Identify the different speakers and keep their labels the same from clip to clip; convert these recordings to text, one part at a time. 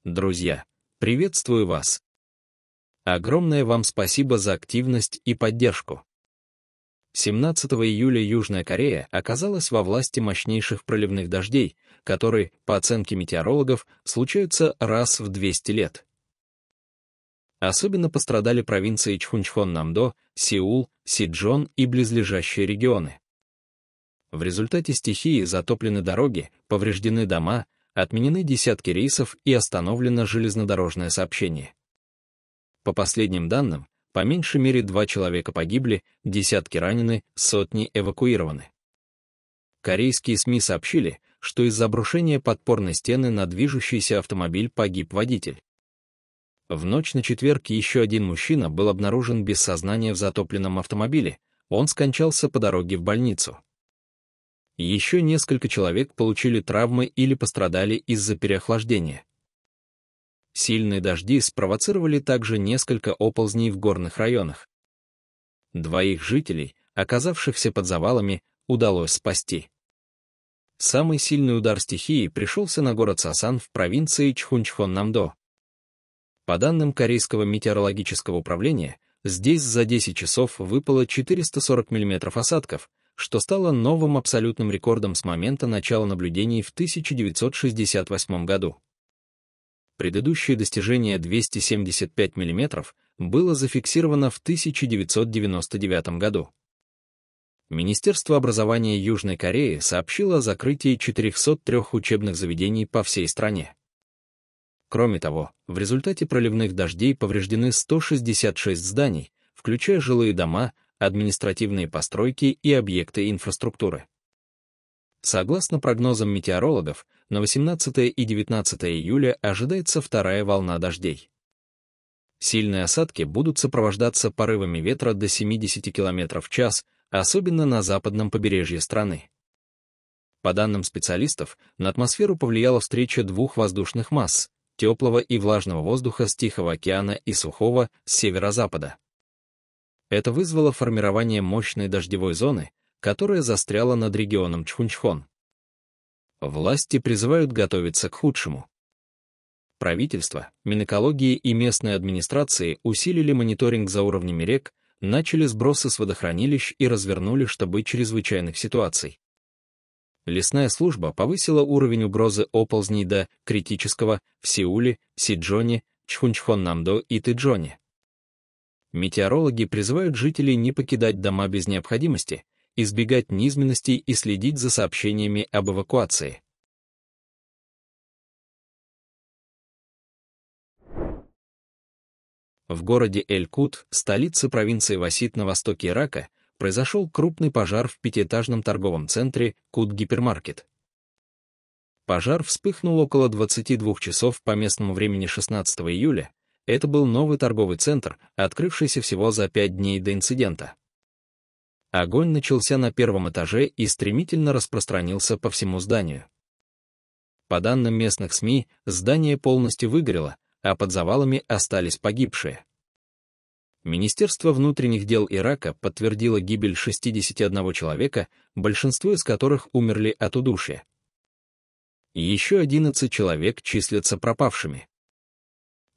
Speaker 1: Друзья, приветствую вас. Огромное вам спасибо за активность и поддержку. 17 июля Южная Корея оказалась во власти мощнейших проливных дождей, которые, по оценке метеорологов, случаются раз в 200 лет. Особенно пострадали провинции Чхунчхон-Намдо, Сеул, Сичжон и близлежащие регионы. В результате стихии затоплены дороги, повреждены дома, отменены десятки рейсов и остановлено железнодорожное сообщение. По последним данным, по меньшей мере 2 человека погибли, десятки ранены, сотни эвакуированы. Корейские СМИ сообщили, что из-за обрушения подпорной стены на движущийся автомобиль погиб водитель. В ночь на четверг еще один мужчина был обнаружен без сознания в затопленном автомобиле, он скончался по дороге в больницу. Еще несколько человек получили травмы или пострадали из-за переохлаждения. Сильные дожди спровоцировали также несколько оползней в горных районах. 2 жителей, оказавшихся под завалами, удалось спасти. Самый сильный удар стихии пришелся на город Сасан в провинции Чхунчхон-Намдо. По данным Корейского метеорологического управления, здесь за 10 часов выпало 440 мм осадков, что стало новым абсолютным рекордом с момента начала наблюдений в 1968 году. Предыдущее достижение 275 мм было зафиксировано в 1999 году. Министерство образования Южной Кореи сообщило о закрытии 403 учебных заведений по всей стране. Кроме того, в результате проливных дождей повреждены 166 зданий, включая жилые дома, административные постройки и объекты инфраструктуры. Согласно прогнозам метеорологов, на 18 и 19 июля ожидается вторая волна дождей. Сильные осадки будут сопровождаться порывами ветра до 70 км в час, особенно на западном побережье страны. По данным специалистов, на атмосферу повлияла встреча 2 воздушных масс — теплого и влажного воздуха с Тихого океана и сухого с северо-запада. Это вызвало формирование мощной дождевой зоны, которая застряла над регионом Чхунчхон. Власти призывают готовиться к худшему. Правительство, Минэкологии и местные администрации усилили мониторинг за уровнями рек, начали сбросы с водохранилищ и развернули штабы чрезвычайных ситуаций. Лесная служба повысила уровень угрозы оползней до критического в Сеуле, Сичжоне, Чхунчхон-Намдо и Тэджоне. Метеорологи призывают жителей не покидать дома без необходимости, избегать низменностей и следить за сообщениями об эвакуации. В городе Эль-Кут, столице провинции Васит на востоке Ирака, произошел крупный пожар в 5-этажном торговом центре Кут-гипермаркет. Пожар вспыхнул около 22 часов по местному времени 16 июля. Это был новый торговый центр, открывшийся всего за 5 дней до инцидента. Огонь начался на 1-м этаже и стремительно распространился по всему зданию. По данным местных СМИ, здание полностью выгорело, а под завалами остались погибшие. Министерство внутренних дел Ирака подтвердило гибель 61 человека, большинство из которых умерли от удушья. Еще 11 человек числятся пропавшими.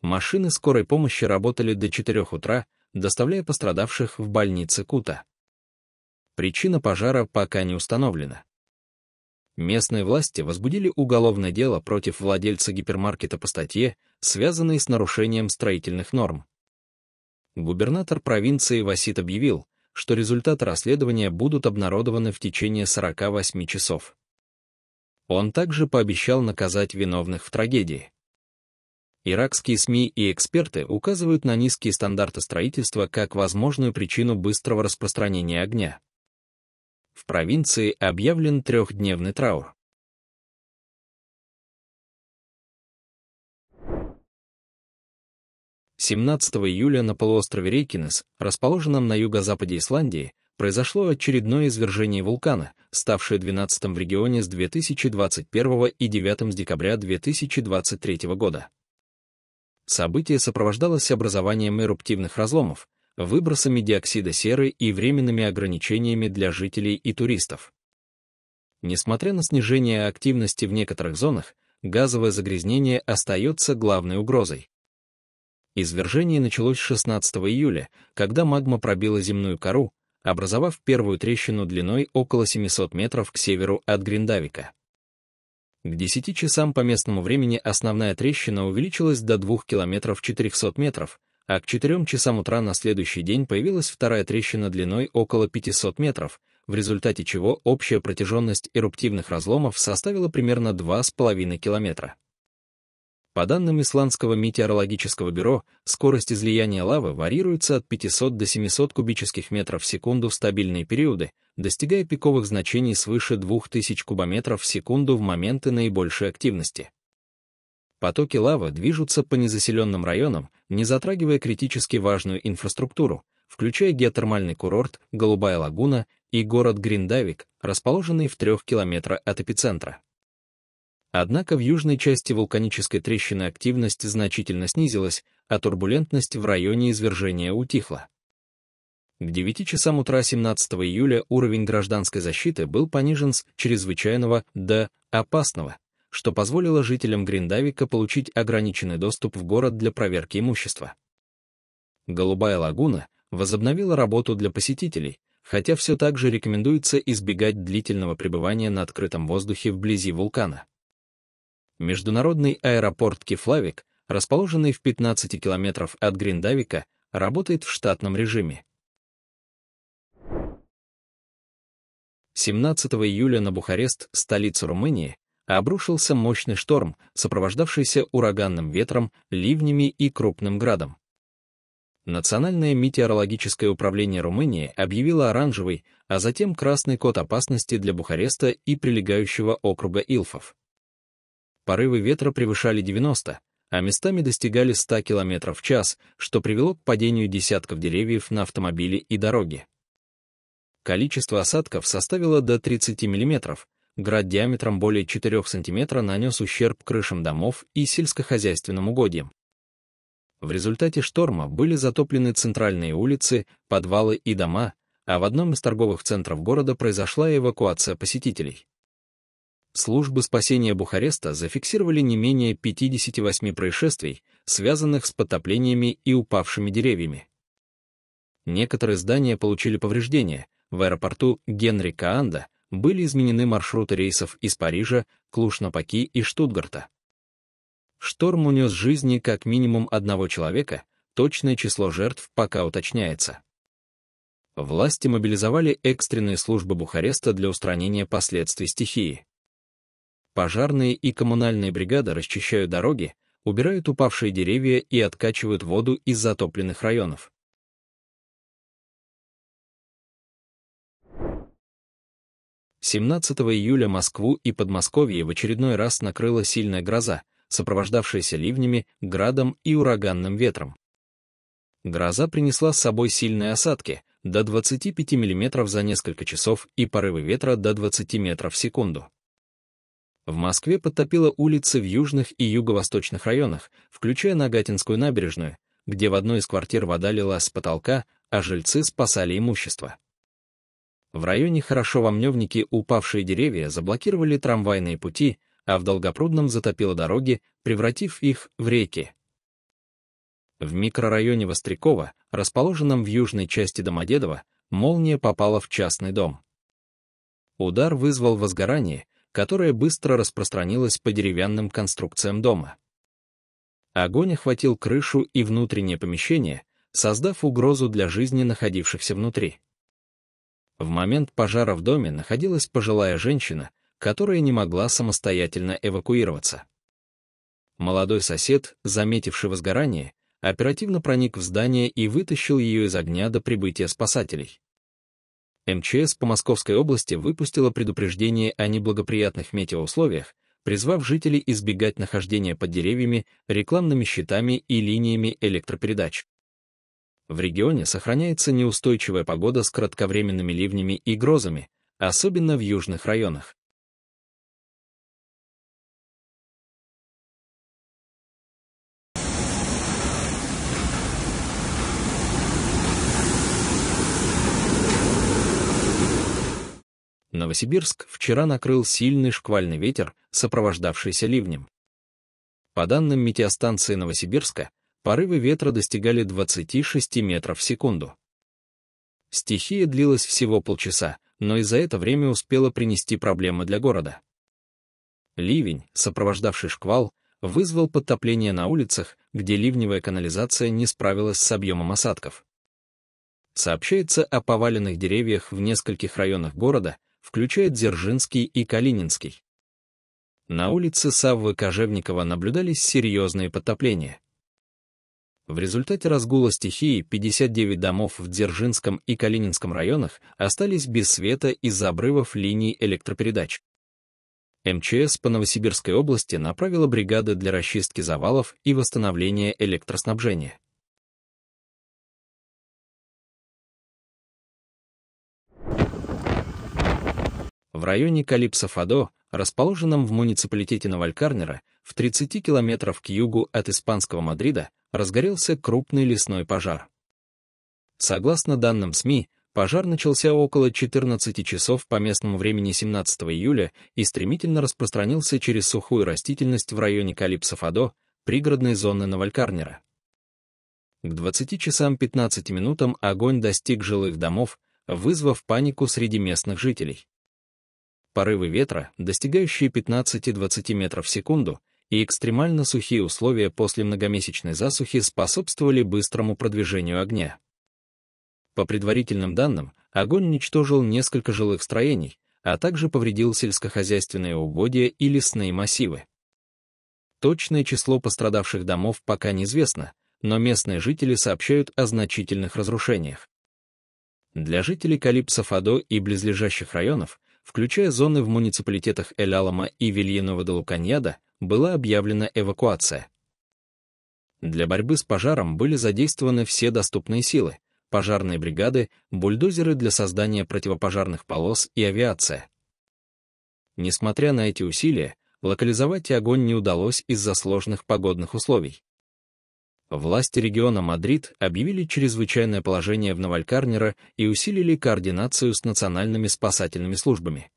Speaker 1: Машины скорой помощи работали до 4 утра, доставляя пострадавших в больницы Кута. Причина пожара пока не установлена. Местные власти возбудили уголовное дело против владельца гипермаркета по статье, связанной с нарушением строительных норм. Губернатор провинции Васит объявил, что результаты расследования будут обнародованы в течение 48 часов. Он также пообещал наказать виновных в трагедии. Иракские СМИ и эксперты указывают на низкие стандарты строительства как возможную причину быстрого распространения огня. В провинции объявлен 3-дневный траур. — 17 июля на полуострове Рейкинес, расположенном на юго-западе Исландии, произошло очередное извержение вулкана, ставшее 12-м в регионе с 2021 и 9 с декабря 2023 года. Событие сопровождалось образованием эруптивных разломов, выбросами диоксида серы и временными ограничениями для жителей и туристов. Несмотря на снижение активности в некоторых зонах, газовое загрязнение остается главной угрозой. Извержение началось 16 июля, когда магма пробила земную кору, образовав первую трещину длиной около 700 метров к северу от Гриндавика. К 10 часам по местному времени основная трещина увеличилась до 2 километров 400 метров, а к 4 часам утра на следующий день появилась вторая трещина длиной около 500 метров, в результате чего общая протяженность эруптивных разломов составила примерно 2,5 километра. По данным Исландского метеорологического бюро, скорость излияния лавы варьируется от 500 до 700 кубических метров в секунду в стабильные периоды, достигая пиковых значений свыше 2000 кубометров в секунду в моменты наибольшей активности. Потоки лавы движутся по незаселенным районам, не затрагивая критически важную инфраструктуру, включая геотермальный курорт Голубая лагуна и город Гриндавик, расположенный в 3 километрах от эпицентра. Однако в южной части вулканической трещины активность значительно снизилась, а турбулентность в районе извержения утихла. К 9 часам утра 17 июля уровень гражданской защиты был понижен с чрезвычайного до опасного, что позволило жителям Гриндавика получить ограниченный доступ в город для проверки имущества. Голубая лагуна возобновила работу для посетителей, хотя все так же рекомендуется избегать длительного пребывания на открытом воздухе вблизи вулкана. Международный аэропорт Кефлавик, расположенный в 15 километрах от Гриндавика, работает в штатном режиме. 17 июля на Бухарест, столицу Румынии, обрушился мощный шторм, сопровождавшийся ураганным ветром, ливнями и крупным градом. Национальное метеорологическое управление Румынии объявило оранжевый, а затем красный код опасности для Бухареста и прилегающего округа Илфов. Порывы ветра превышали 90, а местами достигали 100 км в час, что привело к падению десятков деревьев на автомобили и дороги. Количество осадков составило до 30 мм, град диаметром более 4 см нанес ущерб крышам домов и сельскохозяйственным угодьям. В результате шторма были затоплены центральные улицы, подвалы и дома, а в одном из торговых центров города произошла эвакуация посетителей. Службы спасения Бухареста зафиксировали не менее 58 происшествий, связанных с подтоплениями и упавшими деревьями. Некоторые здания получили повреждения. В аэропорту Генри Каанда были изменены маршруты рейсов из Парижа, Клуж-Напоки и Штутгарта. Шторм унес жизни как минимум одного человека, точное число жертв пока уточняется. Власти мобилизовали экстренные службы Бухареста для устранения последствий стихии. Пожарные и коммунальные бригады расчищают дороги, убирают упавшие деревья и откачивают воду из затопленных районов. — 17 июля Москву и Подмосковье в очередной раз накрыла сильная гроза, сопровождавшаяся ливнями, градом и ураганным ветром. Гроза принесла с собой сильные осадки, до 25 мм за несколько часов и порывы ветра до 20 метров в секунду. В Москве подтопило улицы в южных и юго-восточных районах, включая Нагатинскую набережную, где в одной из квартир вода лилась с потолка, а жильцы спасали имущество. В районе Хорошово-Мневники упавшие деревья заблокировали трамвайные пути, а в Долгопрудном затопило дороги, превратив их в реки. В микрорайоне Вострякова, расположенном в южной части Домодедово, молния попала в частный дом. Удар вызвал возгорание, которое быстро распространилось по деревянным конструкциям дома. Огонь охватил крышу и внутреннее помещение, создав угрозу для жизни находившихся внутри. В момент пожара в доме находилась пожилая женщина, которая не могла самостоятельно эвакуироваться. Молодой сосед, заметивший возгорание, оперативно проник в здание и вытащил ее из огня до прибытия спасателей. МЧС по Московской области выпустила предупреждение о неблагоприятных метеоусловиях, призвав жителей избегать нахождения под деревьями, рекламными щитами и линиями электропередач. В регионе сохраняется неустойчивая погода с кратковременными ливнями и грозами, особенно в южных районах. Новосибирск вчера накрыл сильный шквальный ветер, сопровождавшийся ливнем. По данным метеостанции Новосибирска, порывы ветра достигали 26 метров в секунду. Стихия длилась всего полчаса, но и за это время успела принести проблемы для города. Ливень, сопровождавший шквал, вызвал подтопление на улицах, где ливневая канализация не справилась с объемом осадков. Сообщается о поваленных деревьях в нескольких районах города, включая Дзержинский и Калининский. На улице Саввы Кожевникова наблюдались серьезные подтопления. В результате разгула стихии 59 домов в Дзержинском и Калининском районах остались без света из-за обрывов линий электропередач. МЧС по Новосибирской области направила бригады для расчистки завалов и восстановления электроснабжения. В районе Калипсо-Фадо, расположенном в муниципалитете Навалькарнера, в 30 километрах к югу от испанского Мадрида, разгорелся крупный лесной пожар. Согласно данным СМИ, пожар начался около 14 часов по местному времени 17 июля и стремительно распространился через сухую растительность в районе Калипсо-Фадо, пригородной зоны Навалькарнера. К 20 часам 15 минутам огонь достиг жилых домов, вызвав панику среди местных жителей. Порывы ветра, достигающие 15-20 метров в секунду, и экстремально сухие условия после многомесячной засухи способствовали быстрому продвижению огня. По предварительным данным, огонь уничтожил несколько жилых строений, а также повредил сельскохозяйственные угодья и лесные массивы. Точное число пострадавших домов пока неизвестно, но местные жители сообщают о значительных разрушениях. Для жителей Калипсо-Фадо и близлежащих районов, включая зоны в муниципалитетах Эль-Аламо и Вильенова-де-Луканьяда, была объявлена эвакуация. Для борьбы с пожаром были задействованы все доступные силы: пожарные бригады, бульдозеры для создания противопожарных полос и авиация. Несмотря на эти усилия, локализовать огонь не удалось из-за сложных погодных условий. Власти региона Мадрид объявили чрезвычайное положение в Навалькарнера и усилили координацию с национальными спасательными службами.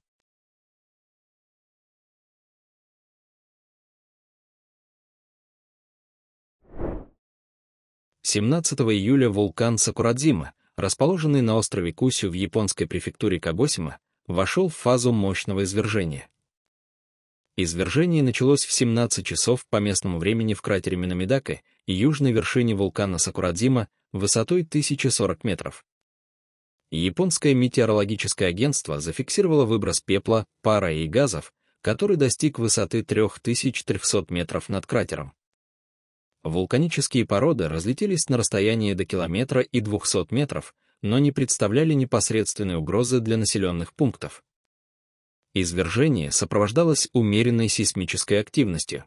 Speaker 1: «17 июля вулкан Сакурадзима, расположенный на острове Кусю в японской префектуре Кагосима, вошел в фазу мощного извержения. Извержение началось в 17 часов по местному времени в кратере Минамидаке, южной вершине вулкана Сакурадзима, высотой 1040 метров. Японское метеорологическое агентство зафиксировало выброс пепла, пара и газов, который достиг высоты 3300 метров над кратером. Вулканические породы разлетелись на расстоянии до километра и 200 метров, но не представляли непосредственной угрозы для населенных пунктов. Извержение сопровождалось умеренной сейсмической активностью.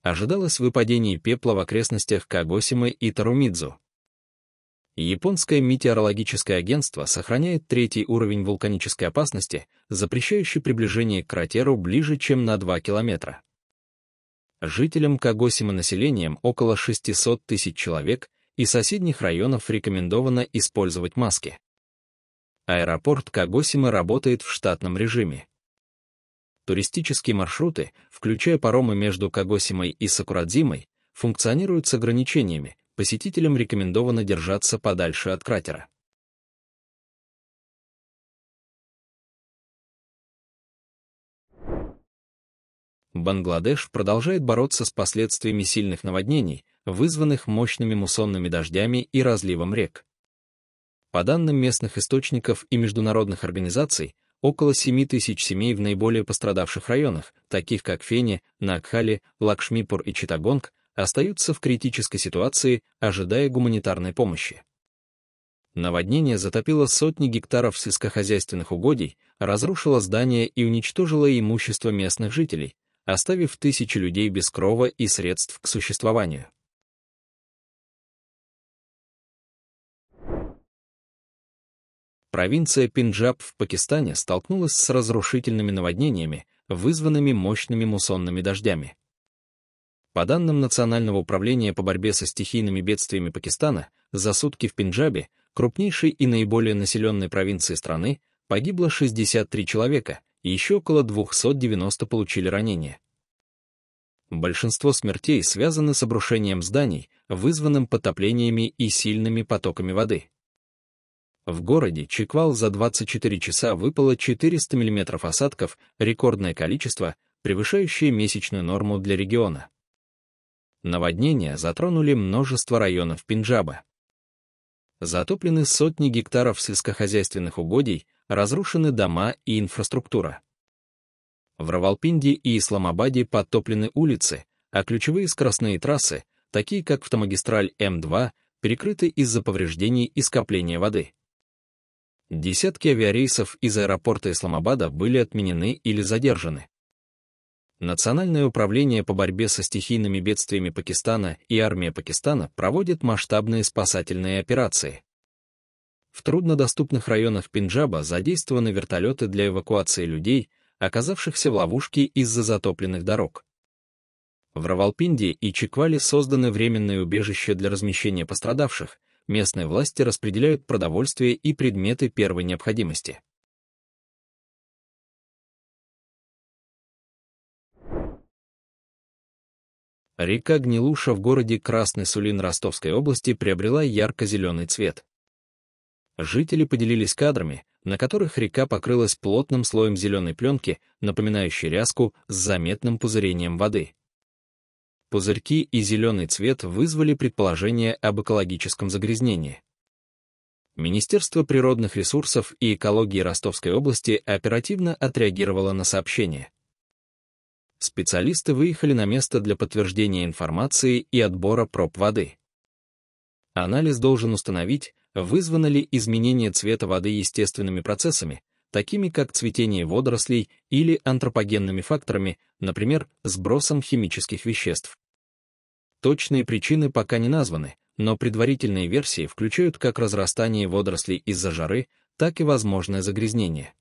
Speaker 1: Ожидалось выпадение пепла в окрестностях Кагосимы и Тарумидзу. Японское метеорологическое агентство сохраняет 3-й уровень вулканической опасности, запрещающий приближение к кратеру ближе, чем на 2 километра. Жителям Кагосимы населением около 600 тысяч человек и соседних районов рекомендовано использовать маски. Аэропорт Кагосимы работает в штатном режиме. Туристические маршруты, включая паромы между Кагосимой и Сакурадзимой, функционируют с ограничениями, посетителям рекомендовано держаться подальше от кратера. Бангладеш продолжает бороться с последствиями сильных наводнений, вызванных мощными муссонными дождями и разливом рек. По данным местных источников и международных организаций, около 7 тысяч семей в наиболее пострадавших районах, таких как Фени, Накхали, Лакшмипур и Читтагонг, остаются в критической ситуации, ожидая гуманитарной помощи. Наводнение затопило сотни гектаров сельскохозяйственных угодий, разрушило здания и уничтожило имущество местных жителей, оставив тысячи людей без крова и средств к существованию. Провинция Пенджаб в Пакистане столкнулась с разрушительными наводнениями, вызванными мощными муссонными дождями. По данным Национального управления по борьбе со стихийными бедствиями Пакистана, за сутки в Пенджабе, крупнейшей и наиболее населенной провинции страны, погибло 63 человека, и еще около 290 получили ранения. Большинство смертей связаны с обрушением зданий, вызванным потоплениями и сильными потоками воды. В городе Чиквал за 24 часа выпало 400 мм осадков, рекордное количество, превышающее месячную норму для региона. Наводнения затронули множество районов Пенджаба. Затоплены сотни гектаров сельскохозяйственных угодий, разрушены дома и инфраструктура. В Равалпинди и Исламабаде подтоплены улицы, а ключевые скоростные трассы, такие как автомагистраль М2, перекрыты из-за повреждений и скопления воды. Десятки авиарейсов из аэропорта Исламабада были отменены или задержаны. Национальное управление по борьбе со стихийными бедствиями Пакистана и армия Пакистана проводят масштабные спасательные операции. В труднодоступных районах Пенджаба задействованы вертолеты для эвакуации людей, оказавшихся в ловушке из-за затопленных дорог. В Равалпинди и Чиквале созданы временные убежища для размещения пострадавших, местные власти распределяют продовольствие и предметы первой необходимости. Река Гнилуша в городе Красный Сулин Ростовской области приобрела ярко-зеленый цвет. Жители поделились кадрами, на которых река покрылась плотным слоем зеленой пленки, напоминающей ряску с заметным пузырением воды. Пузырьки и зеленый цвет вызвали предположение об экологическом загрязнении. Министерство природных ресурсов и экологии Ростовской области оперативно отреагировало на сообщение. Специалисты выехали на место для подтверждения информации и отбора проб воды. Анализ должен установить, вызвано ли изменение цвета воды естественными процессами, такими как цветение водорослей или антропогенными факторами, например, сбросом химических веществ. Точные причины пока не названы, но предварительные версии включают как разрастание водорослей из-за жары, так и возможное загрязнение.